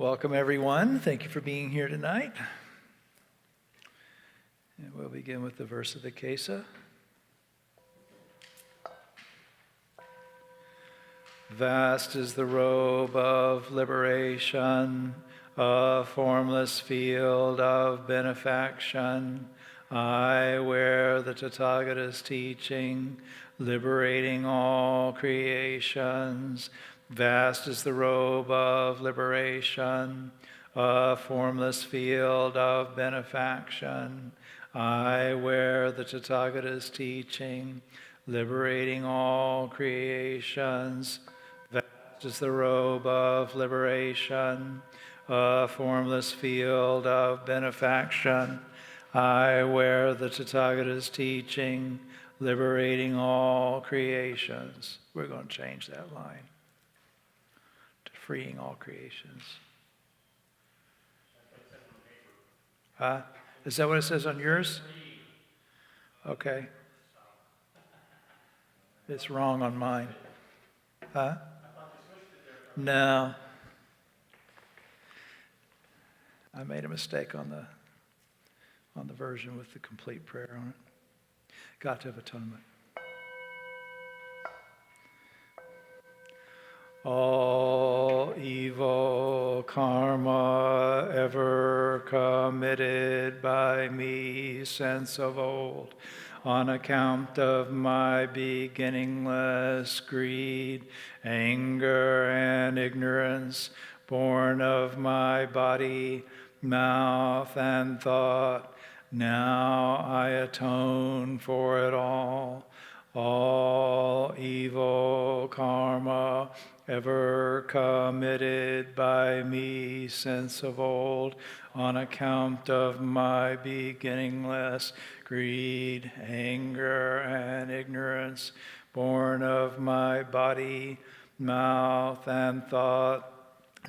Welcome, everyone. Thank you for being here tonight. And we'll begin with the verse of the Kesa. Vast is the robe of liberation, a formless field of benefaction. I wear the Tathagata's teaching, liberating all creations. Vast is the robe of liberation, a formless field of benefaction. I wear the Tathagata's teaching, liberating all creations. Vast is the robe of liberation, a formless field of benefaction. I wear the Tathagata's teaching, liberating all creations. We're going to change that line to freeing all creations. Is that what it says on yours? Okay. It's wrong on mine. No. I made a mistake on the version with the complete prayer on it. Got to have atonement. All evil karma ever committed by me since of old, on account of my beginningless greed, anger, and ignorance, born of my body, mouth, and thought, now I atone for it all. All evil karma ever committed by me since of old, on account of my beginningless greed, anger, and ignorance, born of my body, mouth, and thought,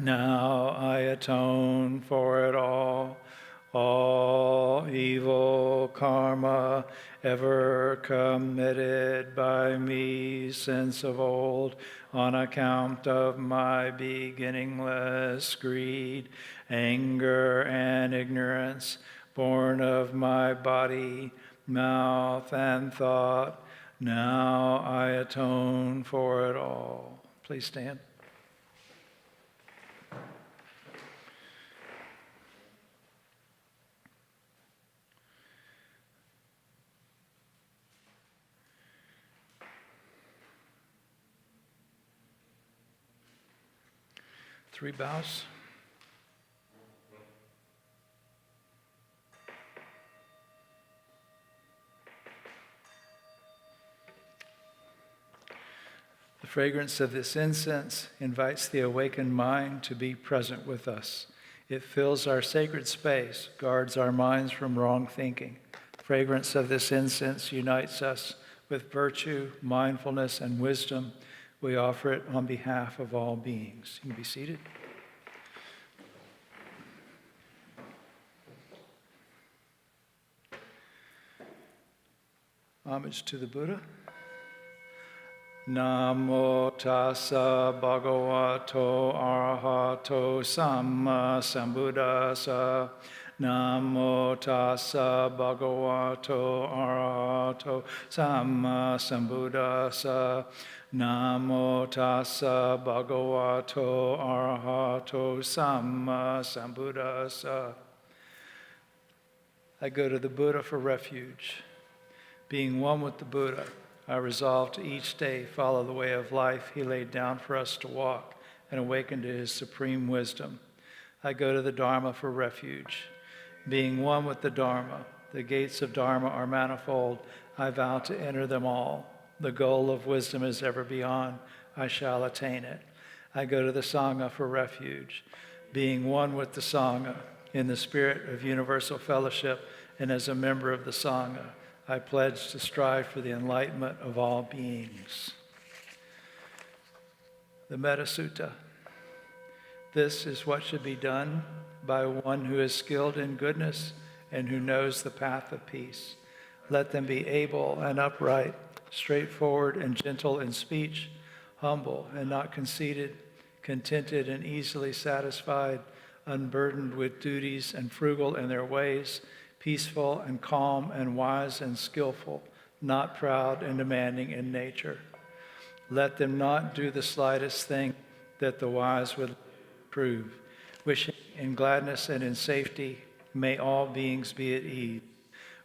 now I atone for it all. All evil karma ever committed by me since of old, on account of my beginningless greed, anger, and ignorance, born of my body, mouth, and thought, now I atone for it all. Please stand. Three bows. The fragrance of this incense invites the awakened mind to be present with us. It fills our sacred space, guards our minds from wrong thinking. The fragrance of this incense unites us with virtue, mindfulness, and wisdom. We offer it on behalf of all beings. You can be seated. Homage to the Buddha. Namo tassa bhagavato arahato samma sambuddhassa. Namo tassa bhagavato arahato samma sambuddhassa. Namo tassa bhagavato arahato samma sambuddhassa. I go to the Buddha for refuge. Being one with the Buddha, I resolve to each day follow the way of life he laid down for us to walk and awaken to his supreme wisdom. I go to the Dharma for refuge. Being one with the Dharma, the gates of Dharma are manifold. I vow to enter them all. The goal of wisdom is ever beyond. I shall attain it. I go to the Sangha for refuge. Being one with the Sangha, in the spirit of universal fellowship and as a member of the Sangha, I pledge to strive for the enlightenment of all beings. The Metta Sutta. This is what should be done by one who is skilled in goodness and who knows the path of peace. Let them be able and upright, straightforward and gentle in speech, humble and not conceited, contented and easily satisfied, unburdened with duties and frugal in their ways, peaceful and calm and wise and skillful, not proud and demanding in nature. Let them not do the slightest thing that the wise would prove, wishing in gladness and in safety may all beings be at ease,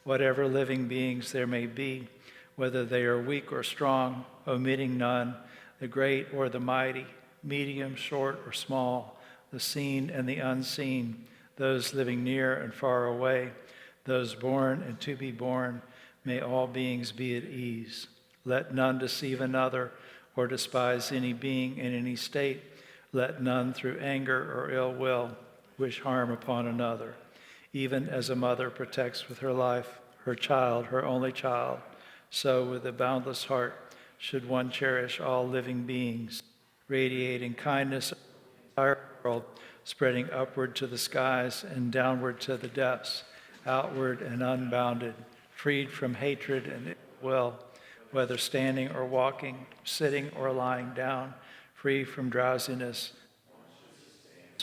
whatever living beings there may be, whether they are weak or strong, omitting none, the great or the mighty, medium, short, or small, the seen and the unseen, those living near and far away, those born and to be born, may all beings be at ease. Let none deceive another or despise any being in any state. Let none through anger or ill will wish harm upon another. Even as a mother protects with her life her child, her only child, so with a boundless heart should one cherish all living beings, radiating kindness over the entire world, spreading upward to the skies and downward to the depths, outward and unbounded, freed from hatred and ill will, whether standing or walking, sitting or lying down, free from drowsiness,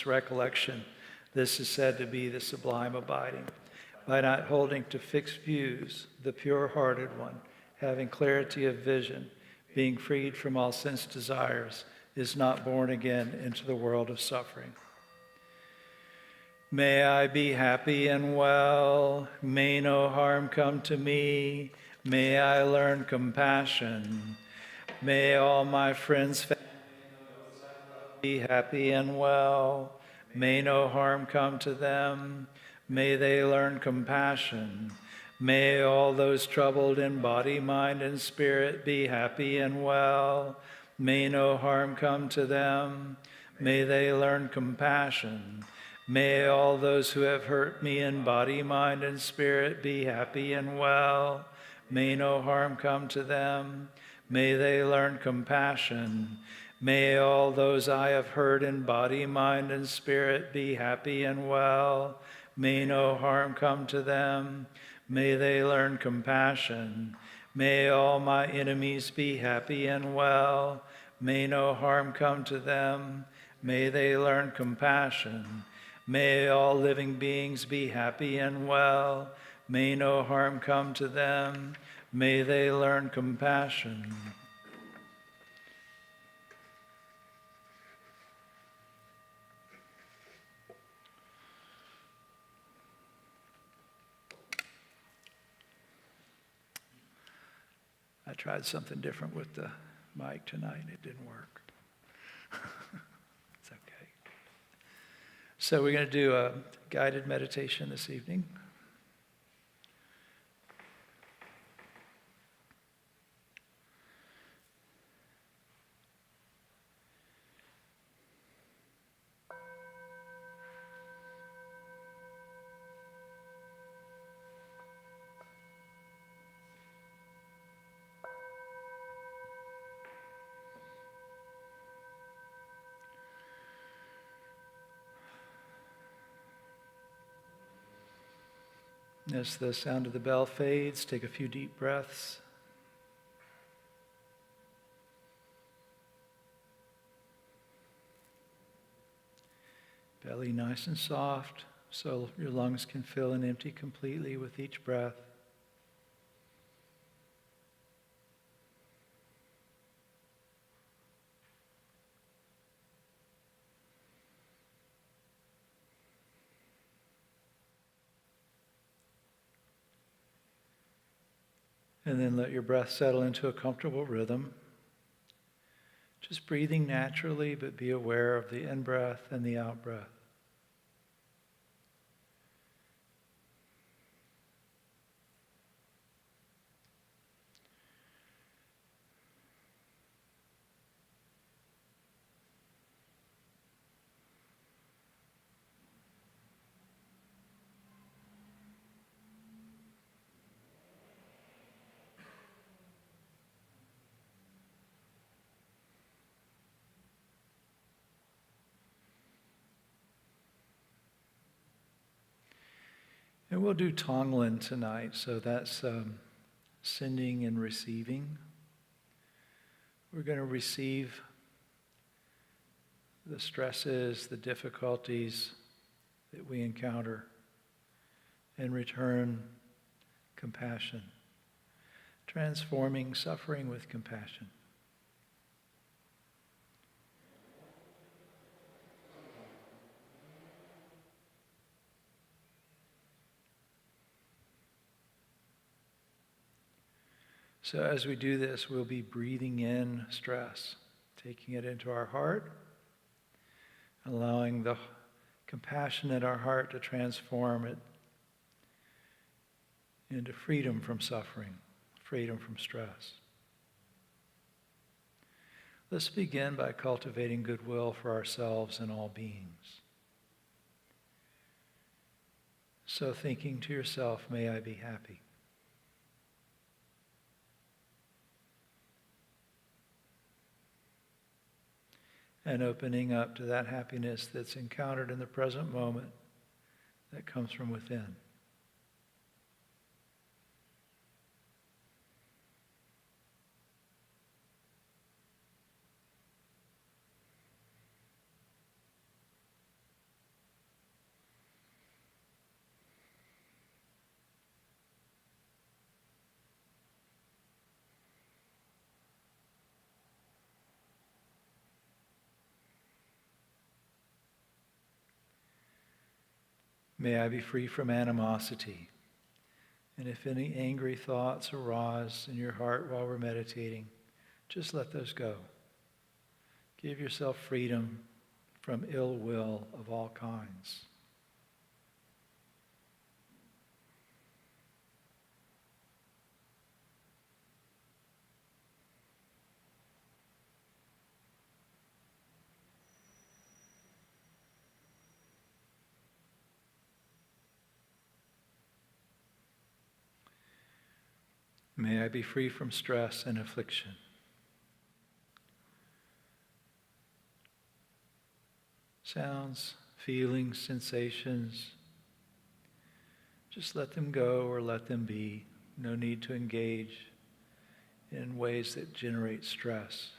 recollection. This is said to be the sublime abiding. By not holding to fixed views, the pure-hearted one, having clarity of vision, being freed from all sense desires, is not born again into the world of suffering. May I be happy and well. May no harm come to me. May I learn compassion. May all my friends, family, be happy and well. May no harm come to them. May they learn compassion. May all those troubled in body, mind, and spirit be happy and well. May no harm come to them. May they learn compassion. May all those who have hurt me in body, mind, and spirit be happy and well. May no harm come to them. May they learn compassion. May all those I have hurt in body, mind, and spirit be happy and well. May no harm come to them. May they learn compassion. May all my enemies be happy and well. May no harm come to them. May they learn compassion. May all living beings be happy and well. May no harm come to them. May they learn compassion. I tried something different with the mic tonight and it didn't work. It's okay. So we're going to do a guided meditation this evening. As the sound of the bell fades, take a few deep breaths. Belly nice and soft, so your lungs can fill and empty completely with each breath. And then let your breath settle into a comfortable rhythm. Just breathing naturally, but be aware of the in-breath and the out-breath. And we'll do Tonglen tonight, so that's sending and receiving. We're going to receive the stresses, the difficulties that we encounter, and return compassion, transforming suffering with compassion. So as we do this, we'll be breathing in stress, taking it into our heart, allowing the compassion in our heart to transform it into freedom from suffering, freedom from stress. Let's begin by cultivating goodwill for ourselves and all beings. So thinking to yourself, may I be happy. And opening up to that happiness that's encountered in the present moment that comes from within. May I be free from animosity. And if any angry thoughts arise in your heart while we're meditating, just let those go. Give yourself freedom from ill will of all kinds. May I be free from stress and affliction. Sounds, feelings, sensations, just let them go or let them be. No need to engage in ways that generate stress.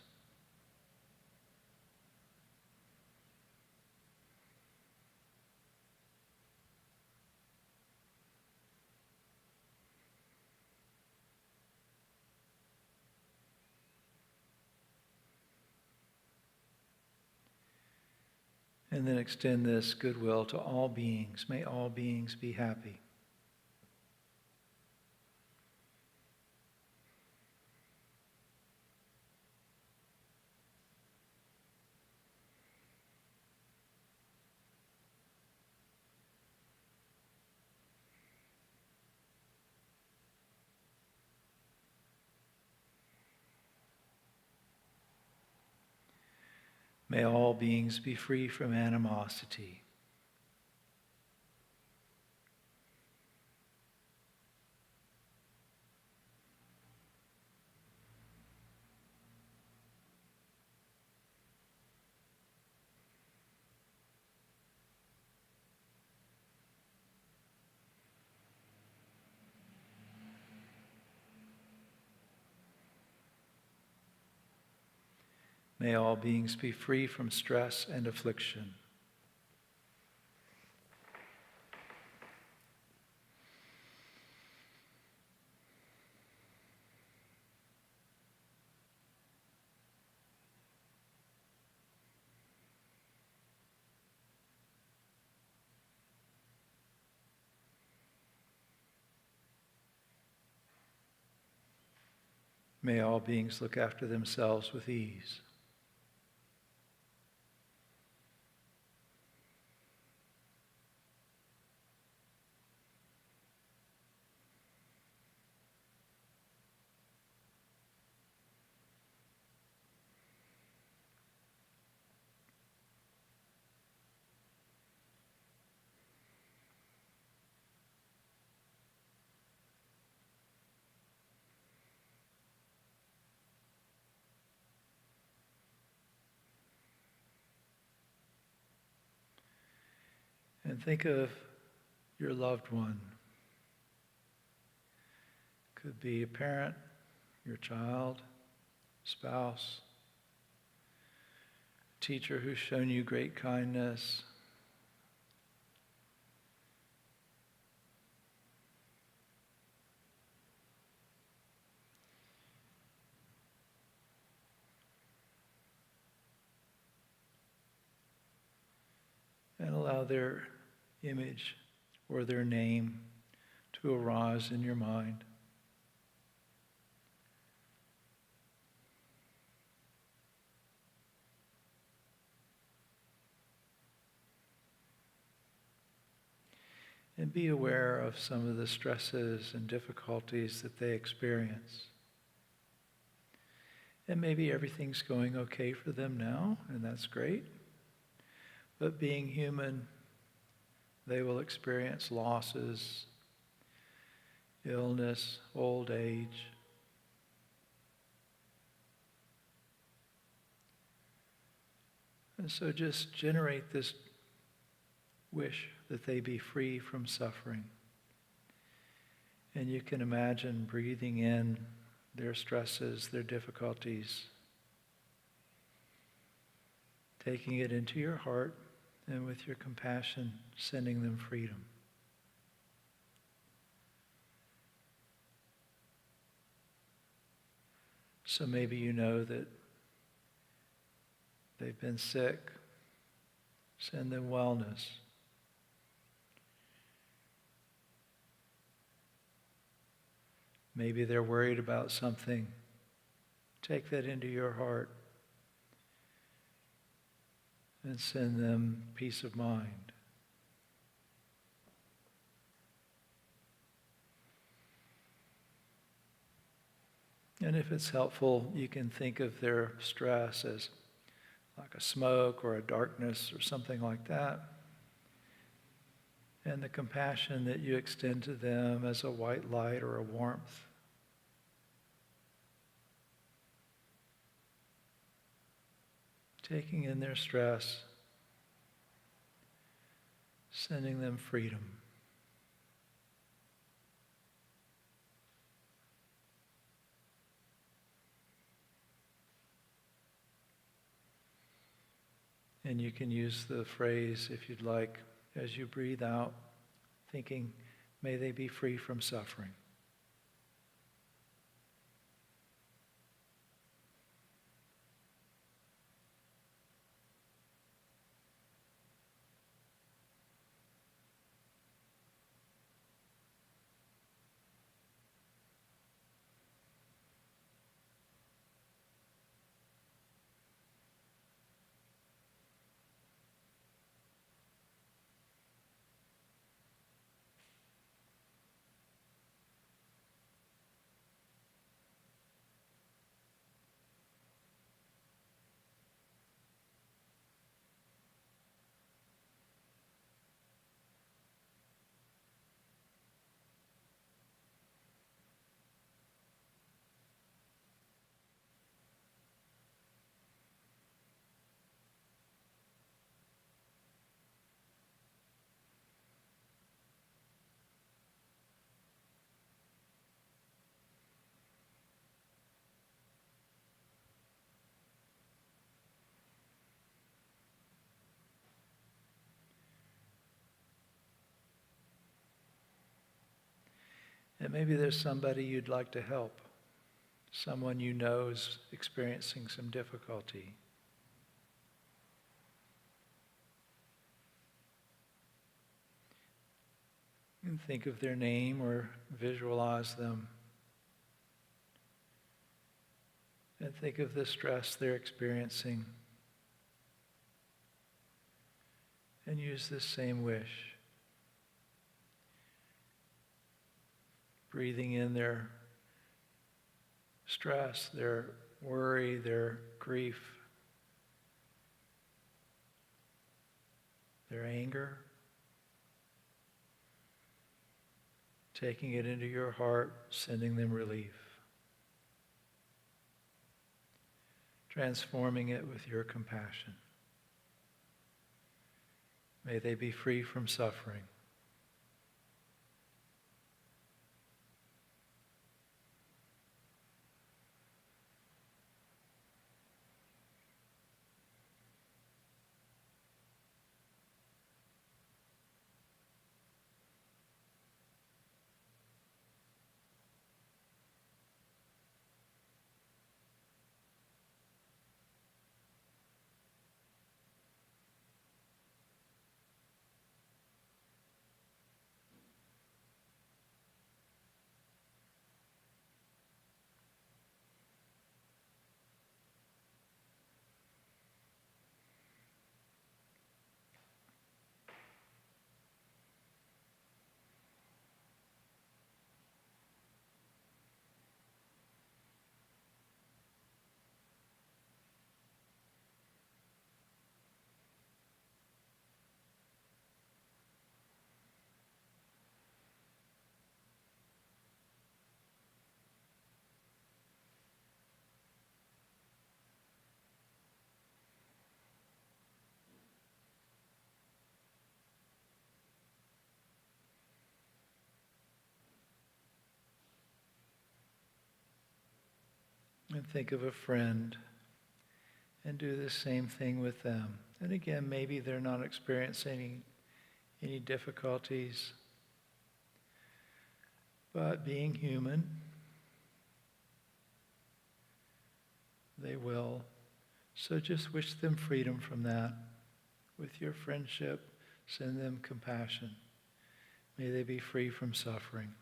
And then extend this goodwill to all beings. May all beings be happy. May all beings be free from animosity. May all beings be free from stress and affliction. May all beings look after themselves with ease. And think of your loved one. Could be a parent, your child, spouse, teacher who's shown you great kindness, and allow their image or their name to arise in your mind. And be aware of some of the stresses and difficulties that they experience. And maybe everything's going okay for them now, and that's great. But being human, they will experience losses, illness, old age. And so just generate this wish that they be free from suffering. And you can imagine breathing in their stresses, their difficulties, taking it into your heart, and with your compassion, sending them freedom. So maybe you know that they've been sick. Send them wellness. Maybe they're worried about something. Take that into your heart and send them peace of mind. And if it's helpful, you can think of their stress as like a smoke or a darkness or something like that. And the compassion that you extend to them as a white light or a warmth. Taking in their stress, sending them freedom. And you can use the phrase, if you'd like, as you breathe out, thinking, may they be free from suffering. And maybe there's somebody you'd like to help, someone you know is experiencing some difficulty. You can think of their name or visualize them. And think of the stress they're experiencing. And use this same wish. Breathing in their stress, their worry, their grief, their anger. Taking it into your heart, sending them relief. Transforming it with your compassion. May they be free from suffering. And think of a friend and do the same thing with them. And again, maybe they're not experiencing any difficulties, but being human, they will. So just wish them freedom from that. With your friendship, send them compassion. May they be free from suffering.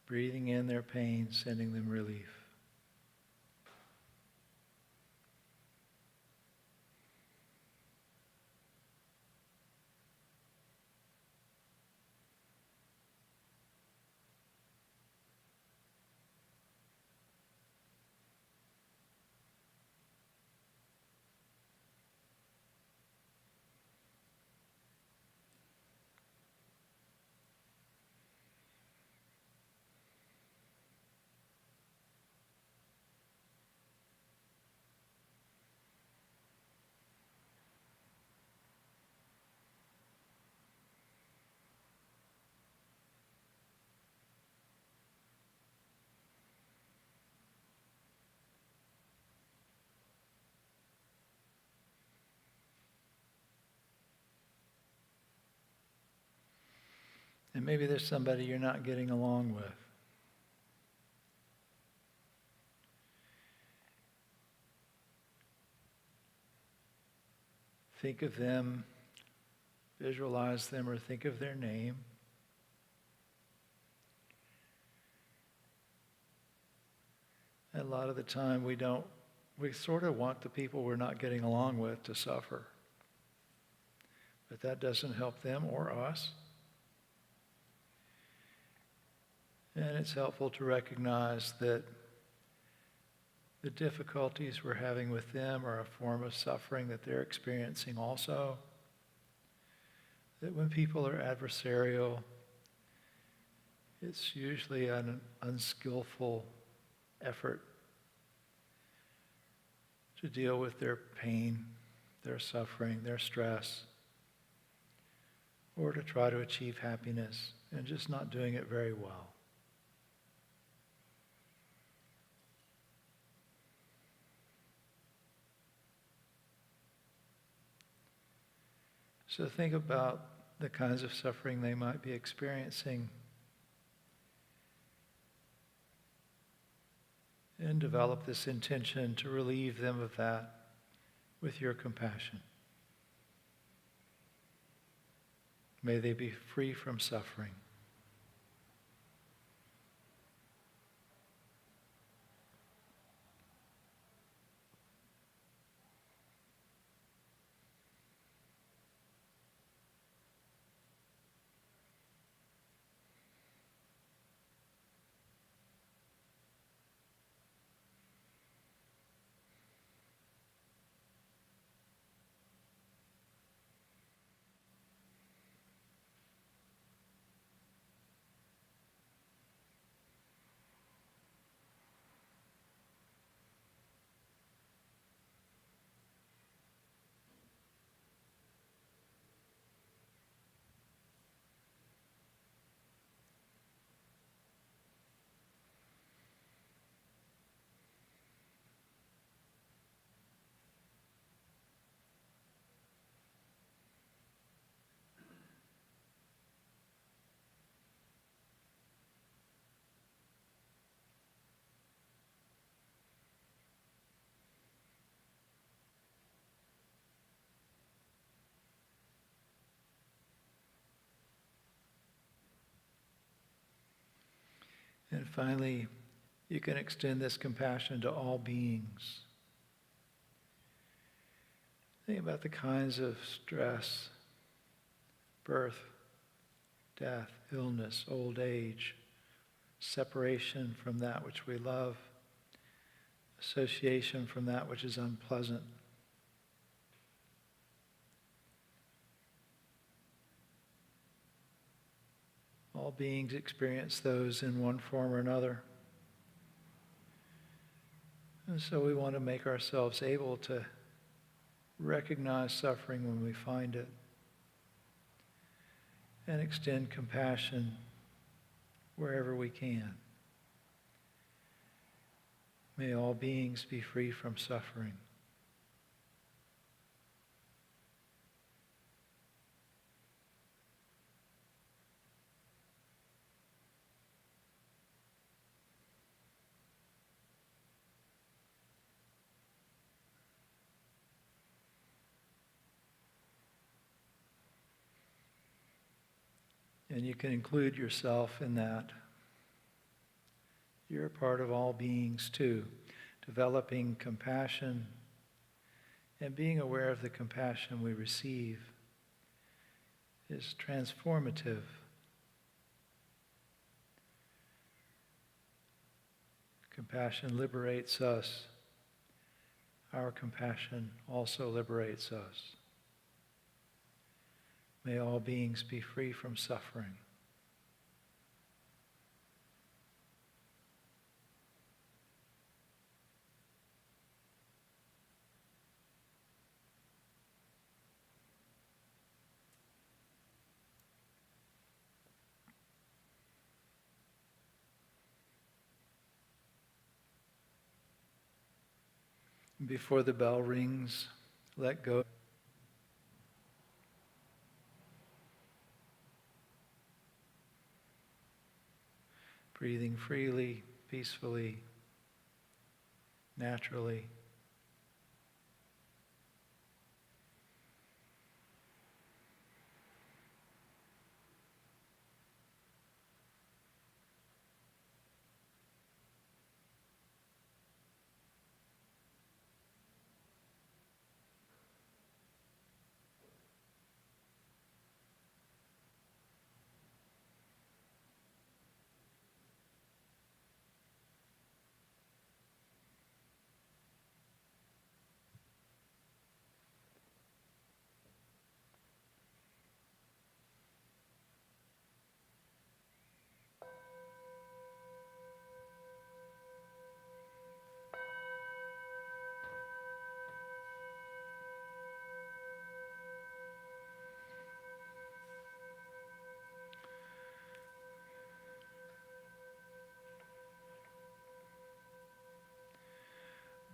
Breathing in their pain, sending them relief. And maybe there's somebody you're not getting along with. Think of them, visualize them, or think of their name. And a lot of the time we sort of want the people we're not getting along with to suffer. But that doesn't help them or us. And it's helpful to recognize that the difficulties we're having with them are a form of suffering that they're experiencing also. That when people are adversarial, it's usually an unskillful effort to deal with their pain, their suffering, their stress, or to try to achieve happiness and just not doing it very well. So think about the kinds of suffering they might be experiencing and develop this intention to relieve them of that with your compassion. May they be free from suffering. And finally, you can extend this compassion to all beings. Think about the kinds of stress, birth, death, illness, old age, separation from that which we love, association from that which is unpleasant. All beings experience those in one form or another. And so we want to make ourselves able to recognize suffering when we find it, and extend compassion wherever we can. May all beings be free from suffering. And you can include yourself in that. You're a part of all beings too. Developing compassion and being aware of the compassion we receive is transformative. Compassion liberates us. Our compassion also liberates us. May all beings be free from suffering. Before the bell rings, let go. Breathing freely, peacefully, naturally.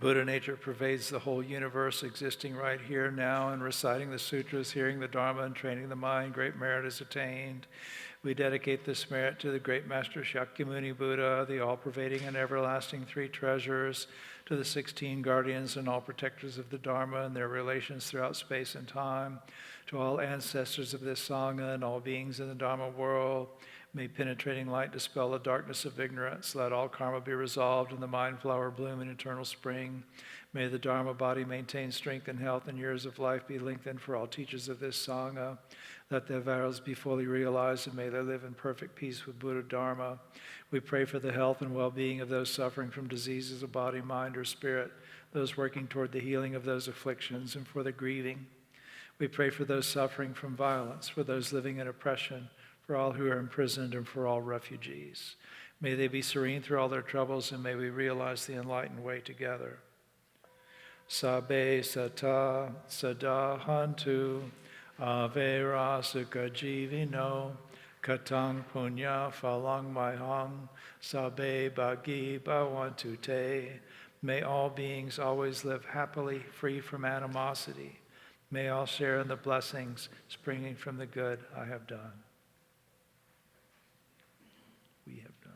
Buddha nature pervades the whole universe, existing right here now, and reciting the sutras, hearing the Dharma, and training the mind. Great merit is attained. We dedicate this merit to the great Master Shakyamuni Buddha, the all-pervading and everlasting three treasures, to the 16 guardians and all protectors of the Dharma and their relations throughout space and time, to all ancestors of this Sangha and all beings in the Dharma world. May penetrating light dispel the darkness of ignorance. Let all karma be resolved and the mind flower bloom in eternal spring. May the Dharma body maintain strength and health, and years of life be lengthened for all teachers of this Sangha. Let their vows be fully realized, and may they live in perfect peace with Buddha Dharma. We pray for the health and well-being of those suffering from diseases of body, mind, or spirit, those working toward the healing of those afflictions, and for the grieving. We pray for those suffering from violence, for those living in oppression, for all who are imprisoned, and for all refugees. May they be serene through all their troubles, and may we realize the enlightened way together. Sabe sata sadahantu avera sukha jivino katang punya phalang mahang sabe bhagi bhavantu te. May all beings always live happily, free from animosity. May all share in the blessings springing from the good I have done. We have done.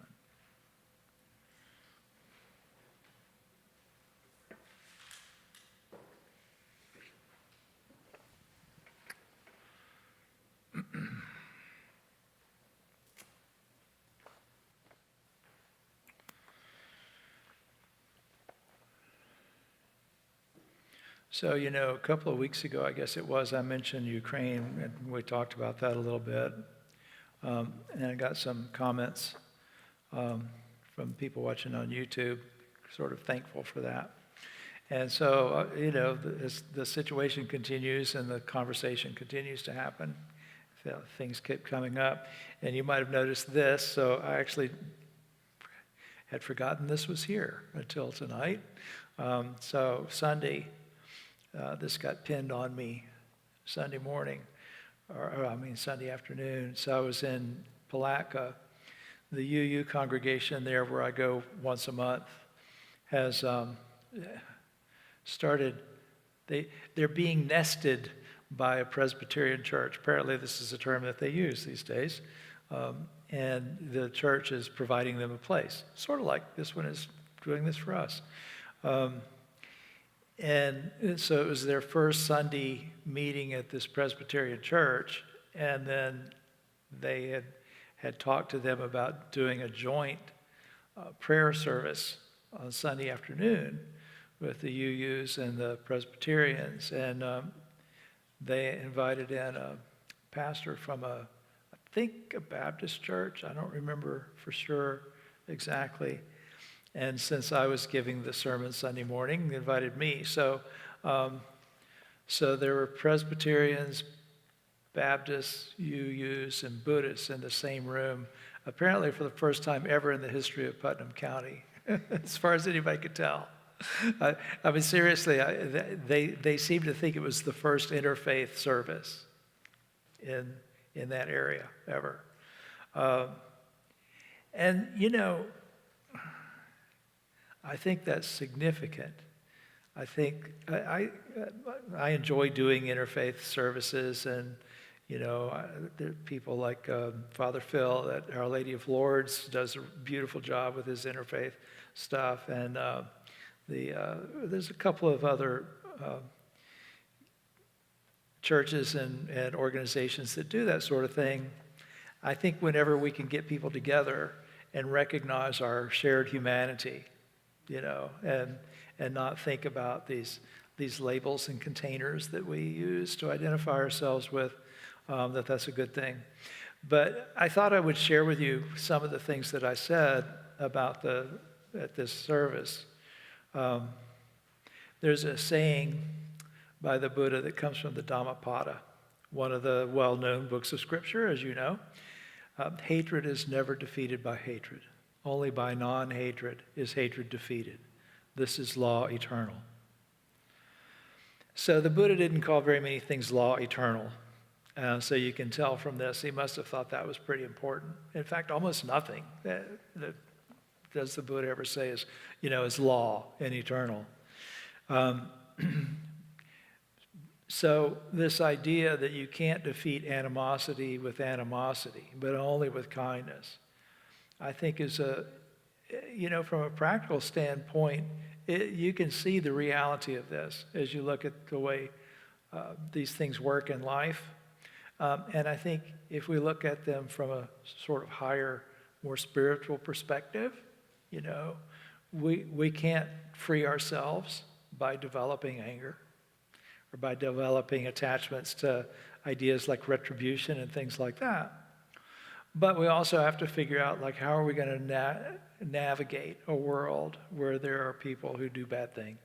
So, a couple of weeks ago, I guess it was, I mentioned Ukraine, and we talked about that a little bit. And I got some comments from people watching on YouTube, sort of thankful for that. And so, the situation continues and the conversation continues to happen. Things keep coming up. And you might have noticed this, so I actually had forgotten this was here until tonight. So Sunday, this got pinned on me Sunday morning. Sunday afternoon. So I was in Palatka. The UU congregation there, where I go once a month, has started, they're being nested by a Presbyterian church. Apparently this is a term that they use these days. And the church is providing them a place, sort of like this one is doing this for us. And so it was their first Sunday meeting at this Presbyterian church, and then they had talked to them about doing a joint prayer service on Sunday afternoon with the UUs and the Presbyterians. And they invited in a pastor from I think a Baptist church. I don't remember for sure exactly. And since I was giving the sermon Sunday morning, they invited me. So there were Presbyterians, Baptists, UUs, and Buddhists in the same room, apparently for the first time ever in the history of Putnam County, as far as anybody could tell. Seriously, they seemed to think it was the first interfaith service in that area ever. And, I think that's significant. I think I enjoy doing interfaith services, and there are people like Father Phil at Our Lady of Lourdes does a beautiful job with his interfaith stuff, and there's a couple of other churches and organizations that do that sort of thing. I think whenever we can get people together and recognize our shared humanity, and not think about these labels and containers that we use to identify ourselves with, that's a good thing. But I thought I would share with you some of the things that I said about at this service. There's a saying by the Buddha that comes from the Dhammapada, one of the well-known books of scripture, as you know. Hatred is never defeated by hatred. Only by non-hatred is hatred defeated. This is law eternal. So the Buddha didn't call very many things law eternal. So you can tell from this, he must have thought that was pretty important. In fact, almost nothing that does the Buddha ever say is law and eternal. So this idea that you can't defeat animosity with animosity, but only with kindness, I think is from a practical standpoint, you can see the reality of this as you look at the way these things work in life. And I think if we look at them from a sort of higher, more spiritual perspective, we can't free ourselves by developing anger or by developing attachments to ideas like retribution and things like that. But we also have to figure out, how are we going to navigate a world where there are people who do bad things?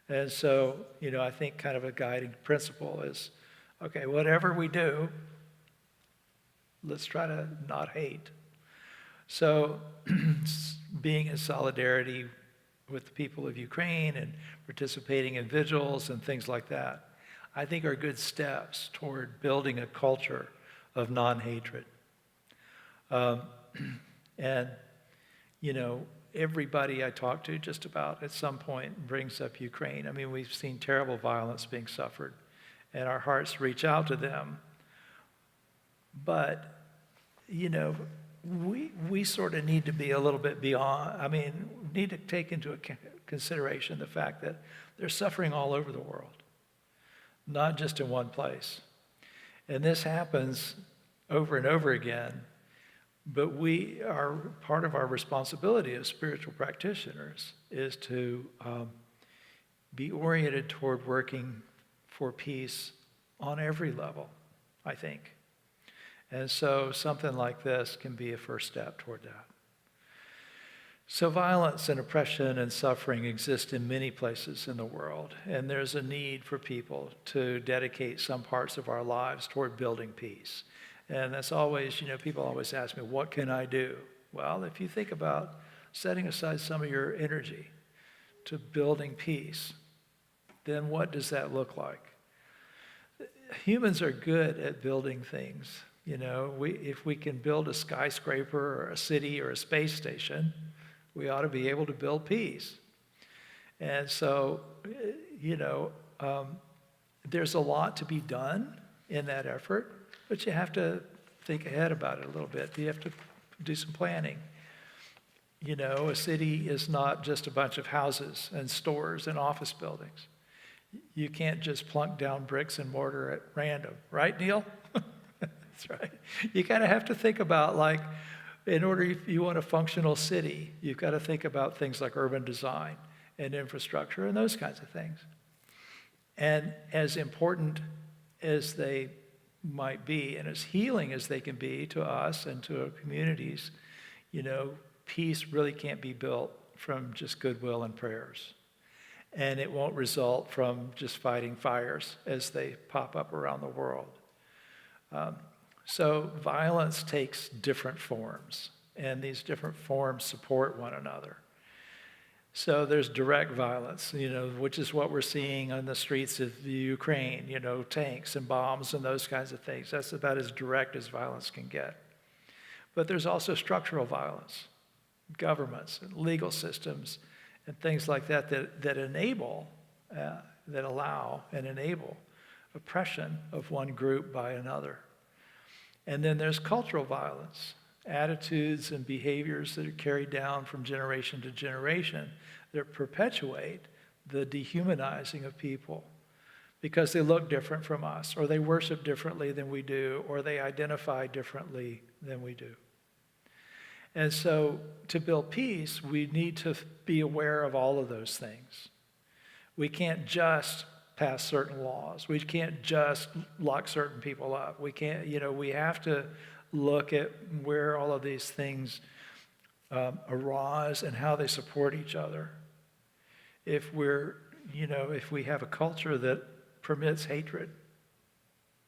And so, I think kind of a guiding principle is, okay, whatever we do, let's try to not hate. So being in solidarity with the people of Ukraine and participating in vigils and things like that, I think are good steps toward building a culture of non-hatred. And, everybody I talk to just about at some point brings up Ukraine. We've seen terrible violence being suffered, and our hearts reach out to them. But, we sort of need to be a little bit beyond, need to take into consideration the fact that there's suffering all over the world, not just in one place. And this happens over and over again. But part of our responsibility as spiritual practitioners is to be oriented toward working for peace on every level, I think. And so something like this can be a first step toward that. So violence and oppression and suffering exist in many places in the world, and there's a need for people to dedicate some parts of our lives toward building peace. And that's always, people always ask me, what can I do? Well, if you think about setting aside some of your energy to building peace, then what does that look like? humans are good at building things. If we can build a skyscraper or a city or a space station, we ought to be able to build peace. And so, there's a lot to be done in that effort, but you have to think ahead about it a little bit. You have to do some planning. A city is not just a bunch of houses and stores and office buildings. You can't just plunk down bricks and mortar at random, right, Neil? That's right. You kind of have to think about, in order, if you want a functional city, you've got to think about things like urban design and infrastructure and those kinds of things. And as important as they might be and as healing as they can be to us and to our communities, peace really can't be built from just goodwill and prayers. And it won't result from just fighting fires as they pop up around the world. So violence takes different forms, and these different forms support one another. So there's direct violence, which is what we're seeing on the streets of the Ukraine, tanks and bombs and those kinds of things. That's about as direct as violence can get. But there's also structural violence, governments and legal systems and things like that enable, that allow and enable oppression of one group by another. And then there's cultural violence, attitudes and behaviors that are carried down from generation to generation that perpetuate the dehumanizing of people because they look different from us, or they worship differently than we do, or they identify differently than we do. And so to build peace, we need to be aware of all of those things. We can't just pass certain laws. We can't just lock certain people up. We can't, we have to look at where all of these things arise and how they support each other. If we have a culture that permits hatred,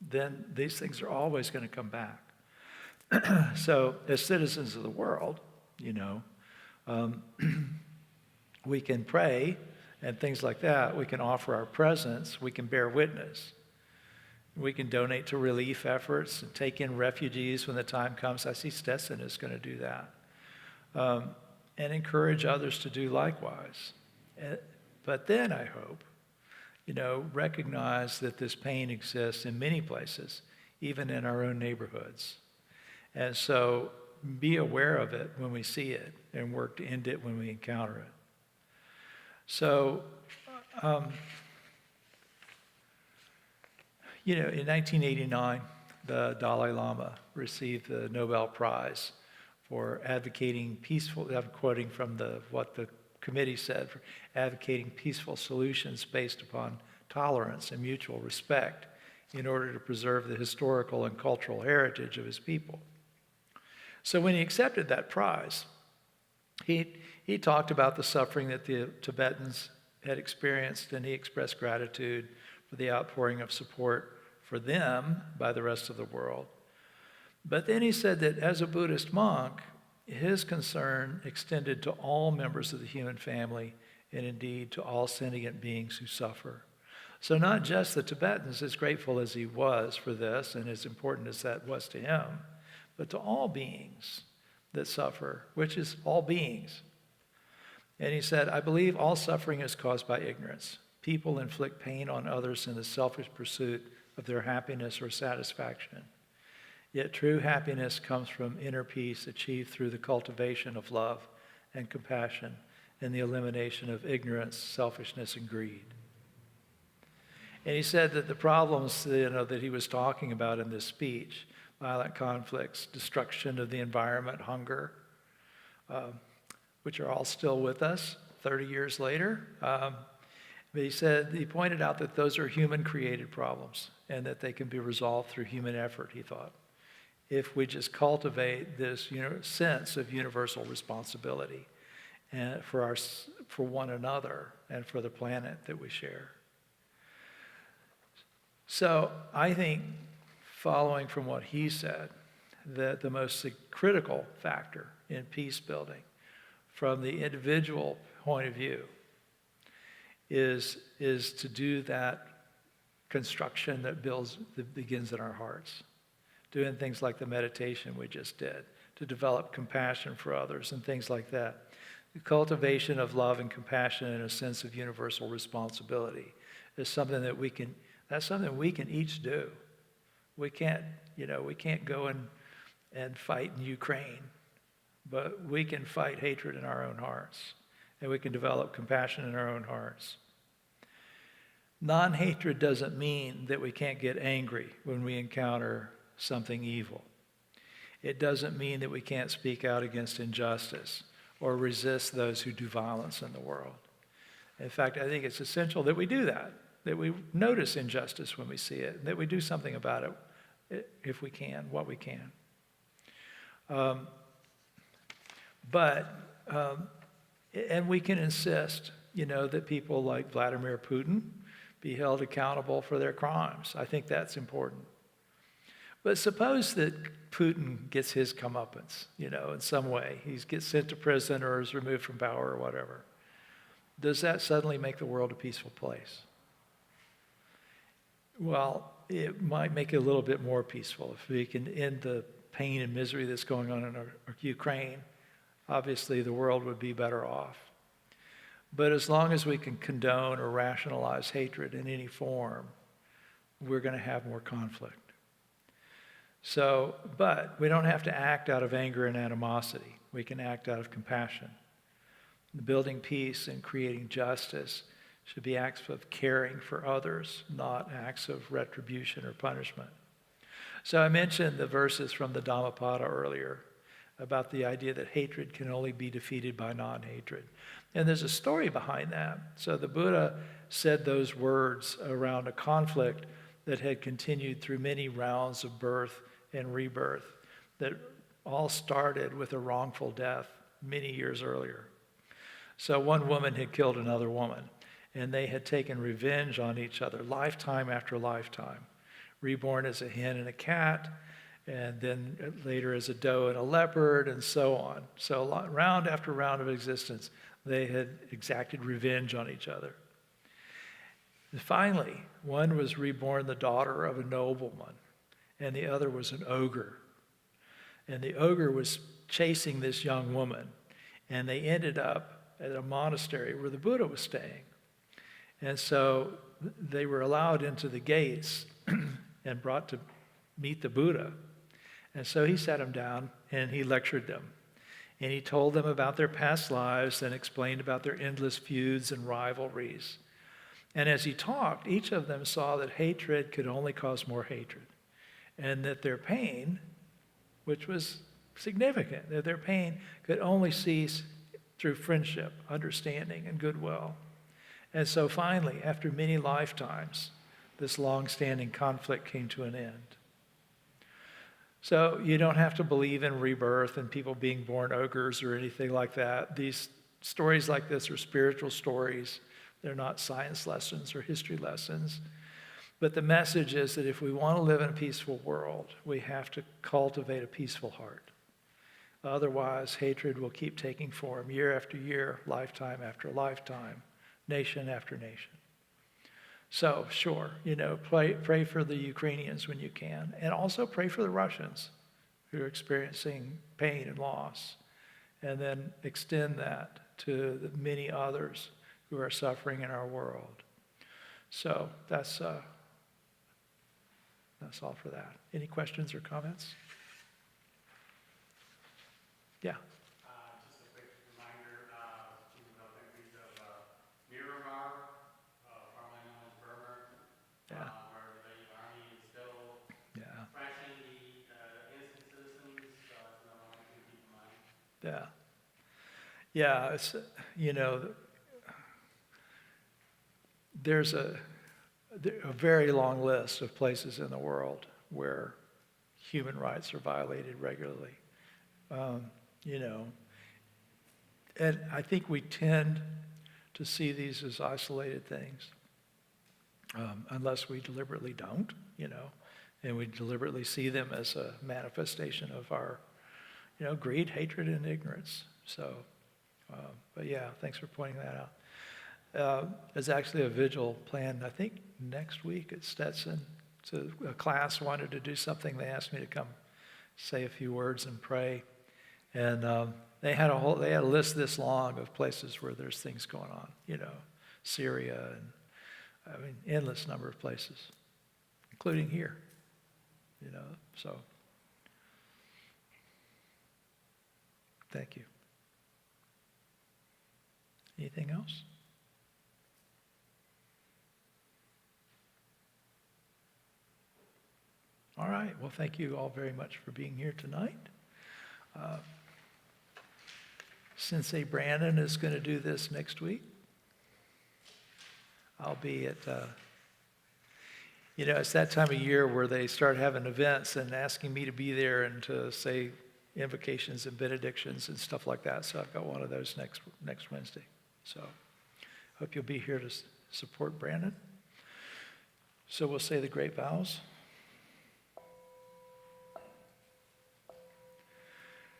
then these things are always going to come back. So as citizens of the world, we can pray and things like that. We can offer our presence. We can bear witness. We can donate to relief efforts and take in refugees when the time comes. I see Stetson is going to do that. And encourage others to do likewise. But then I hope, recognize that this pain exists in many places, even in our own neighborhoods. And so be aware of it when we see it and work to end it when we encounter it. So, in 1989, the Dalai Lama received the Nobel Prize for advocating peaceful, I'm quoting from what the committee said, for advocating peaceful solutions based upon tolerance and mutual respect in order to preserve the historical and cultural heritage of his people. So when he accepted that prize, he talked about the suffering that the Tibetans had experienced, and he expressed gratitude for the outpouring of support for them by the rest of the world. But then he said that as a Buddhist monk, his concern extended to all members of the human family and indeed to all sentient beings who suffer. So not just the Tibetans, as grateful as he was for this and as important as that was to him, but to all beings that suffer, which is all beings. And he said, I believe all suffering is caused by ignorance. People inflict pain on others in the selfish pursuit of their happiness or satisfaction. Yet true happiness comes from inner peace achieved through the cultivation of love and compassion and the elimination of ignorance, selfishness, and greed. And he said that the problems that he was talking about in this speech, violent conflicts, destruction of the environment, hunger, which are all still with us 30 years later. But he pointed out that those are human-created problems and that they can be resolved through human effort, he thought, if we just cultivate this sense of universal responsibility and for one another and for the planet that we share. So I think, following from what he said, that the most critical factor in peace building from the individual point of view is to do that construction that begins in our hearts. Doing things like the meditation we just did, to develop compassion for others and things like that. The cultivation of love and compassion and a sense of universal responsibility is something that's something we can each do. We can't go and fight in Ukraine, but we can fight hatred in our own hearts, and we can develop compassion in our own hearts. Non-hatred doesn't mean that we can't get angry when we encounter something evil. It doesn't mean that we can't speak out against injustice or resist those who do violence in the world. In fact, I think it's essential that we do that we notice injustice when we see it, that we do something about it if we can, what we can. And we can insist, that people like Vladimir Putin be held accountable for their crimes. I think that's important. But suppose that Putin gets his comeuppance, in some way. He gets sent to prison or is removed from power or whatever. Does that suddenly make the world a peaceful place? Well, it might make it a little bit more peaceful. If we can end the pain and misery that's going on in Ukraine, obviously the world would be better off. But as long as we can condone or rationalize hatred in any form, we're going to have more conflict. But we don't have to act out of anger and animosity. We can act out of compassion. Building peace and creating justice should be acts of caring for others, not acts of retribution or punishment. So I mentioned the verses from the Dhammapada earlier about the idea that hatred can only be defeated by non-hatred. And there's a story behind that. So the Buddha said those words around a conflict that had continued through many rounds of birth and rebirth that all started with a wrongful death many years earlier. So one woman had killed another woman, and they had taken revenge on each other lifetime after lifetime, reborn as a hen and a cat, and then later as a doe and a leopard, and so on. So round after round of existence, they had exacted revenge on each other. And finally, one was reborn the daughter of a nobleman, and the other was an ogre. And the ogre was chasing this young woman, and they ended up at a monastery where the Buddha was staying. And so they were allowed into the gates and brought to meet the Buddha. And so he sat them down and he lectured them. And he told them about their past lives and explained about their endless feuds and rivalries. And as he talked, each of them saw that hatred could only cause more hatred, and that their pain, which was significant, that their pain could only cease through friendship, understanding, and goodwill. And so finally, after many lifetimes, this long-standing conflict came to an end. So you don't have to believe in rebirth and people being born ogres or anything like that. These stories like this are spiritual stories. They're not science lessons or history lessons. But the message is that if we want to live in a peaceful world, we have to cultivate a peaceful heart. Otherwise, hatred will keep taking form year after year, lifetime after lifetime, nation after nation. So, sure, pray for the Ukrainians when you can, and also pray for the Russians who are experiencing pain and loss, and then extend that to the many others who are suffering in our world. So that's all for that. Any questions or comments? Yeah. Just a quick reminder to the countries of Myanmar, formerly known as Burma, where the army is still thrashing the innocent citizens. That's another one to keep in mind. Yeah. Yeah, it's, there's a very long list of places in the world where human rights are violated regularly. And I think we tend to see these as isolated things, unless we deliberately don't, and we deliberately see them as a manifestation of our, greed, hatred, and ignorance. So, but yeah, thanks for pointing that out. There's actually a vigil planned, I think, next week at Stetson. So a class wanted to do something. They asked me to come say a few words and pray. And they had a list this long of places where there's things going on, Syria and, endless number of places, including here, so thank you. Anything else? All right. Well, thank you all very much for being here tonight. Sensei Brandon is going to do this next week. I'll be at, it's that time of year where they start having events and asking me to be there and to say invocations and benedictions and stuff like that. So I've got one of those next Wednesday. So hope you'll be here to support Brandon. So we'll say the great vows.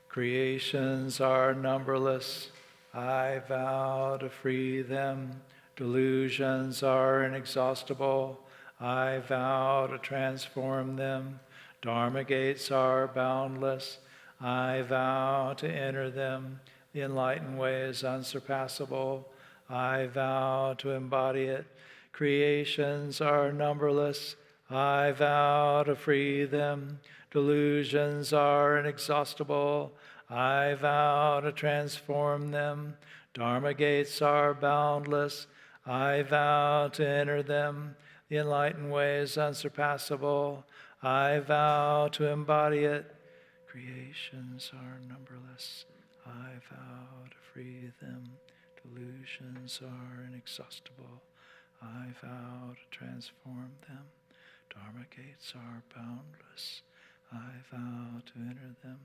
Creations are numberless, I vow to free them. Delusions are inexhaustible, I vow to transform them. Dharma gates are boundless, I vow to enter them. The enlightened way is unsurpassable, I vow to embody it. Creations are numberless, I vow to free them. Delusions are inexhaustible, I vow to transform them. Dharma gates are boundless, I vow to enter them. The enlightened way is unsurpassable, I vow to embody it. Creations are numberless, I vow to free them. Delusions are inexhaustible, I vow to transform them. Dharma gates are boundless, I vow to enter them.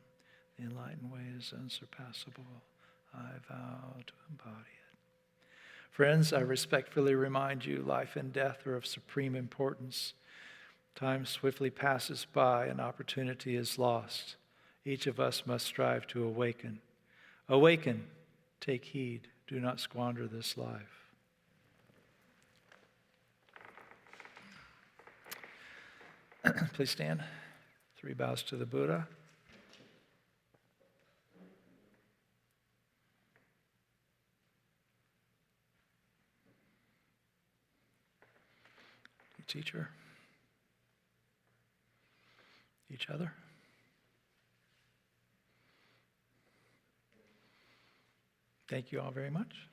The enlightened way is unsurpassable, I vow to embody it. Friends, I respectfully remind you, life and death are of supreme importance. Time swiftly passes by and opportunity is lost. Each of us must strive to awaken. Awaken, take heed, do not squander this life. Please stand. 3 bows to the Buddha. Teacher. Each other. Thank you all very much.